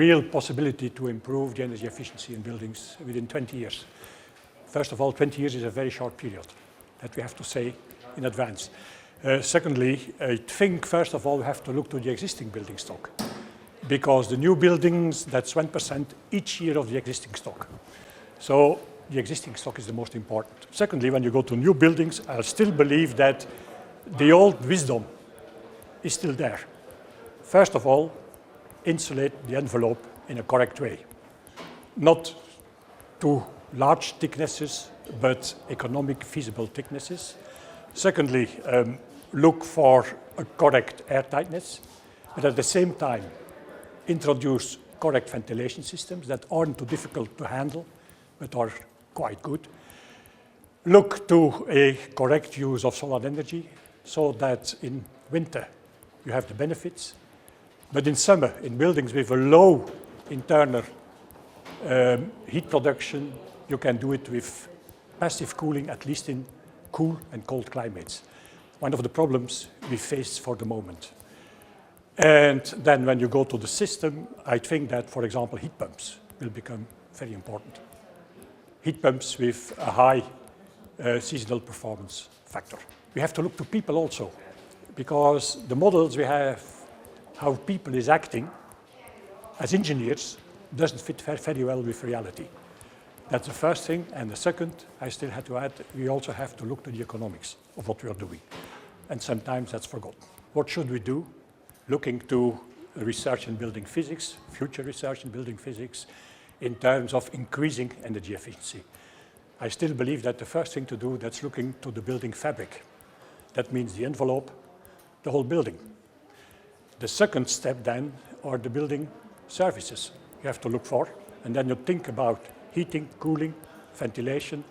real possibility to improve the energy efficiency in buildings within 20 years. First of all, 20 years is a very short period, that we have to say in advance. Secondly, I think, first of all, we have to look to the existing building stock, because the new buildings, that's 1% each year of the existing stock. So the existing stock is the most important. Secondly, when you go to new buildings, I still believe that the old wisdom is still there. First of all, insulate the envelope in a correct way. Not too large thicknesses, but economic, feasible thicknesses. Secondly, look for a correct airtightness, but at the same time, introduce correct ventilation systems that aren't too difficult to handle, but are quite good. Look to a correct use of solar energy, so that in winter you have the benefits, but in summer, in buildings with a low internal heat production, you can do it with passive cooling, at least in cool and cold climates. One of the problems we face for the moment. And then when you go to the system, I think that, for example, heat pumps will become very important. Heat pumps with a high seasonal performance factor. We have to look to people also, because the models we have, how people is acting as engineers, doesn't fit very well with reality. That's the first thing. And the second, I still had to add, we also have to look to the economics of what we are doing. And sometimes that's forgotten. What should we do? Looking to research in building physics, future research in building physics, in terms of increasing energy efficiency. I still believe that the first thing to do, that's looking to the building fabric. That means the envelope, the whole building. The second step then are the building services you have to look for. And then you think about heating, cooling, ventilation,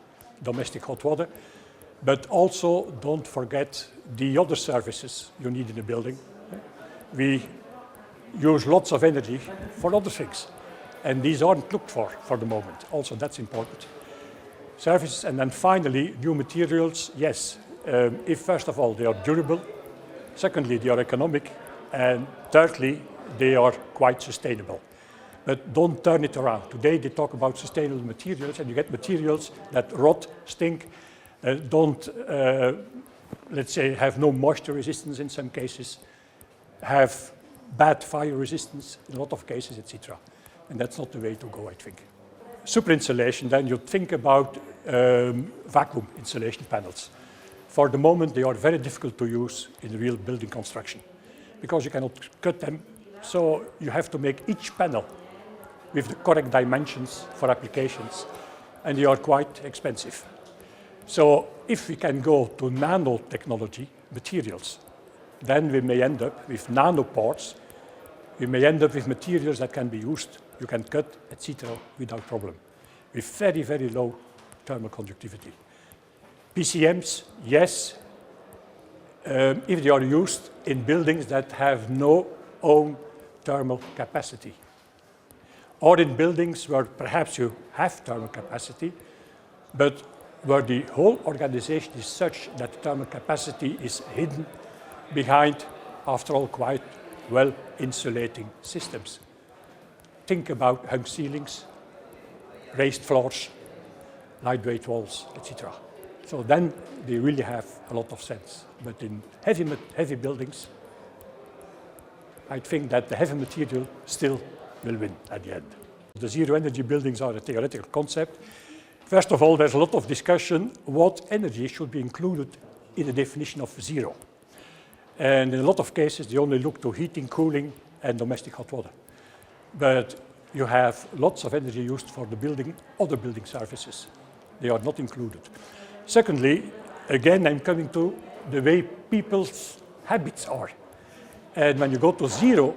domestic hot water. But also don't forget the other services you need in a building. We use lots of energy for other things. And these aren't looked for the moment. Also, that's important. Services, and then finally, new materials, yes. If first of all, they are durable. Secondly, they are economic. And thirdly, they are quite sustainable. But don't turn it around. Today, they talk about sustainable materials, and you get materials that rot, stink, let's say, have no moisture resistance in some cases, have bad fire resistance in a lot of cases, etc. And that's not the way to go, I think. Super insulation, then you think about vacuum insulation panels. For the moment, they are very difficult to use in real building construction because you cannot cut them. So you have to make each panel with the correct dimensions for applications, and they are quite expensive. So if we can go to nanotechnology materials, then we may end up with nanoparts. We may end up with materials that can be used, you can cut, etc., without problem, with very, very low thermal conductivity. PCMs, yes, if they are used in buildings that have no own thermal capacity, or in buildings where perhaps you have thermal capacity, but where the whole organization is such that thermal capacity is hidden behind, after all, quite well insulating systems. Think about hung ceilings, raised floors, lightweight walls, etc. So then they really have a lot of sense. But in heavy buildings, I think that the heavy material still will win at the end. The zero energy buildings are a theoretical concept. First of all, there's a lot of discussion what energy should be included in the definition of zero. And in a lot of cases, they only look to heating, cooling, and domestic hot water. But you have lots of energy used for the building, other building services. They are not included. Secondly, again, I'm coming to the way people's habits are. And when you go to zero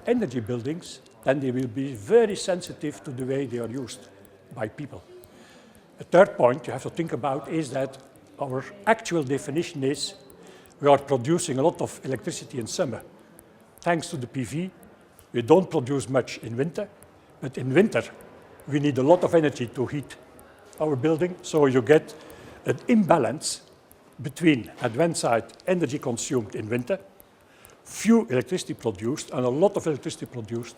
energy buildings, then they will be very sensitive to the way they are used by people. A third point you have to think about is that our actual definition is we are producing a lot of electricity in summer. Thanks to the PV, we don't produce much in winter, but in winter, we need a lot of energy to heat our building, so you get an imbalance between, at one side, energy consumed in winter, few electricity produced, and a lot of electricity produced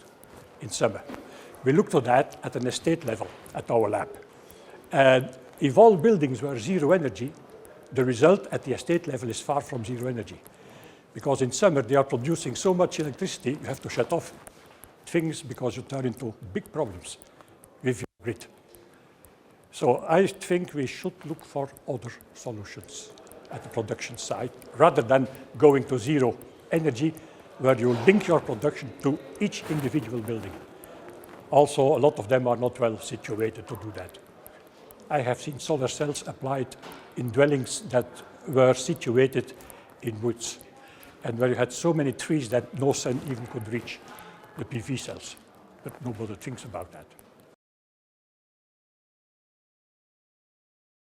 in summer. We looked at that at an estate level at our lab. And if all buildings were zero energy, the result at the estate level is far from zero energy. Because in summer they are producing so much electricity, you have to shut off things because you turn into big problems with your grid. So I think we should look for other solutions at the production side, rather than going to zero energy, where you link your production to each individual building. Also, a lot of them are not well situated to do that. I have seen solar cells applied in dwellings that were situated in woods, and where you had so many trees that no sun even could reach the PV cells. But nobody thinks about that.